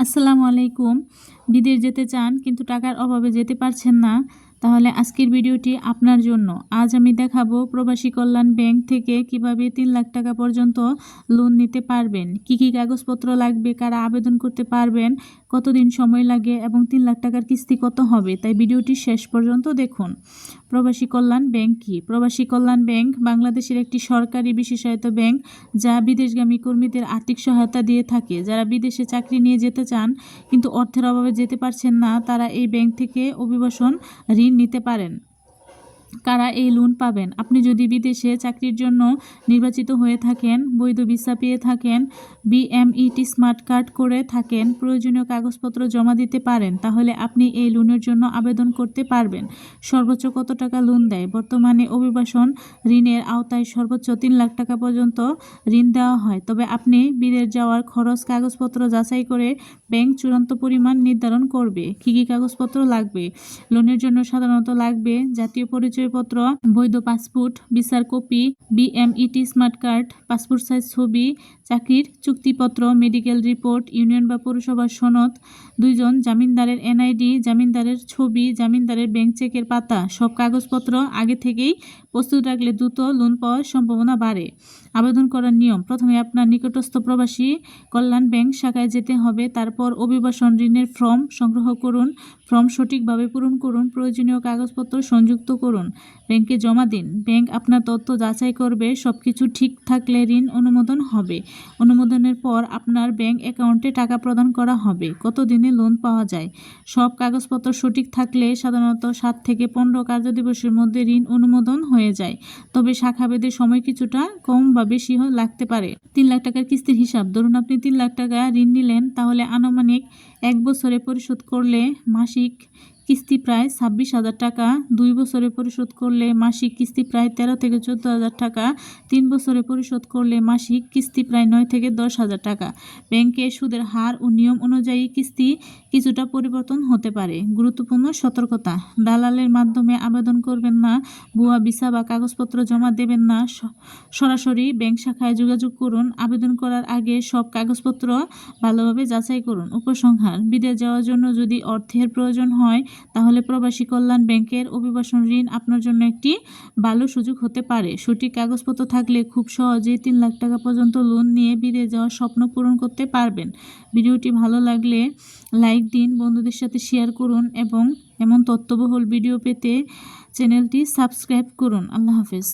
আসসালামু আলাইকুম। বিদেশ যেতে চান কিন্তু টাকার অভাবে যেতে পারছেন না, তাহলে আজকের ভিডিওটি আপনার জন্য। আজ আমি দেখাবো প্রবাসী কল্যাণ ব্যাংক থেকে কিভাবে 3 লাখ টাকা পর্যন্ত লোন নিতে পারবেন, কি কি কাগজপত্র লাগবে, কারা আবেদন করতে পারবেন, কতদিন সময় লাগে এবং 3 লাখ টাকার কিস্তি কত হবে। তাই ভিডিওটি শেষ পর্যন্ত দেখুন। প্রবাসী কল্যাণ ব্যাংক কি? প্রবাসী কল্যাণ ব্যাংক বাংলাদেশের একটি সরকারি বিশেষায়িত ব্যাংক যা বিদেশগামী কর্মীদের আর্থিক সহায়তা দিয়ে থাকে। যারা বিদেশে চাকরি নিয়ে যেতে চান কিন্তু অর্থের অভাবে যেতে পারছেন না, তারা এই ব্যাংক থেকে অভিবাসন ঋণ নিতে পারেন। কারা এই লোন পাবেন? আপনি যদি বিদেশে চাকরির জন্য নির্বাচিত হয়ে থাকেন, বৈধ ভিসা পেয়ে থাকেন, বিএমইটি স্মার্ট কার্ড করে থাকেন, প্রয়োজনীয় কাগজপত্র জমা দিতে পারেন, তাহলে আপনি এই লোনের জন্য আবেদন করতে পারবেন। সর্বোচ্চ কত টাকা লোন দেয়? বর্তমানে অভিবাসন ঋণের আওতায় সর্বোচ্চ 3 লাখ টাকা পর্যন্ত ঋণ দেওয়া হয়। তবে আপনি বিদেশ যাওয়ার খরচ কাগজপত্র যাচাই করে ব্যাংক চূড়ান্ত পরিমাণ নির্ধারণ করবে। কী কী কাগজপত্র লাগবে? লোনের জন্য সাধারণত লাগবে জাতীয় পরিচয়পত্র, বৈধ পাসপোর্ট, ভিসার copy, BMET smart card, passport size ছবি, চাকরির চুক্তিপত্র, মেডিকেল রিপোর্ট, ইউনিয়ন বা পৌরসভার সনদ, 2 জন জামিনদারের এনআইডি, জামিনদারের ছবি, জামিনদারের ব্যাংক চেকের পাতা। সব কাগজপত্র আগে থেকেই প্রস্তুত রাখলে দ্রুত লোন পাওয়ার সম্ভাবনা বাড়ে। আবেদন করার নিয়ম: প্রথমে আপনার নিকটস্থ প্রবাসী কল্যাণ ব্যাংক শাখায় যেতে হবে। তারপর অভিবাসন ঋণের ফর্ম সংগ্রহ করুন। ফর্ম সঠিকভাবে পূরণ করুন। প্রয়োজনীয় কাগজপত্র সংযুক্ত করুন, ব্যাংকে জমা দিন। ব্যাংক আপনার তথ্য যাচাই করবে। সবকিছু ঠিক থাকলে ঋণ অনুমোদন হবে। অনুমোদনের পর আপনার ব্যাংক অ্যাকাউন্টে টাকা প্রদান করা হবে। কতদিনে লোন পাওয়া যায়? সব কাগজপত্র সঠিক থাকলে সাধারণত 7 থেকে 15 কার্যদিবসের মধ্যে ঋণ অনুমোদন হয়ে যায়। তবে শাখাভেদে সময় কিছুটা কম বা বেশি লাগতে পারে। 3 লাখ টাকার কিস্তির হিসাব: ধরুন আপনি 3 লাখ টাকা ঋণ নিলেন, তাহলে আনুমানিক 1 বছরে পরিশোধ করলে মাসিক কিস্তি প্রায় 26,000 টাকা। 2 বছরে পরিশোধ করলে মাসিক কিস্তি প্রায় 13 থেকে 14,000 টাকা। 3 বছরে পরিশোধ করলে মাসিক কিস্তি প্রায় 9 থেকে 10,000 টাকা। ব্যাংকের সুদের হার ও নিয়ম অনুযায়ী কিস্তি কিছুটা পরিবর্তন হতে পারে। গুরুত্বপূর্ণ সতর্কতা: দালালের মাধ্যমে আবেদন করবেন না, ভুয়া ভিসা বা কাগজপত্র জমা দেবেন না, সরাসরি ব্যাংক শাখায় যোগাযোগ করুন। আবেদন করার আগে সব কাগজপত্র ভালোভাবে যাচাই করুন। উপসংহার: বিদেশ যাওয়ার জন্য যদি অর্থের প্রয়োজন হয়, তাহলে প্রবাসী কল্যাণ ব্যাংকের অভিবাসন ঋণ আপনার জন্য একটি ভালো সুযোগ হতে পারে। সঠিক কাগজপত্র থাকলে খুব সহজেই 3 লাখ টাকা পর্যন্ত লোন নিয়ে বিদেশ যাওয়ার স্বপ্ন পূরণ করতে পারবেন। ভিডিওটি ভালো লাগলে লাইক দিন, বন্ধুদের সাথে শেয়ার করুন এবং এমন তথ্যবহুল ভিডিও পেতে চ্যানেলটি সাবস্ক্রাইব করুন। আল্লাহ হাফেজ।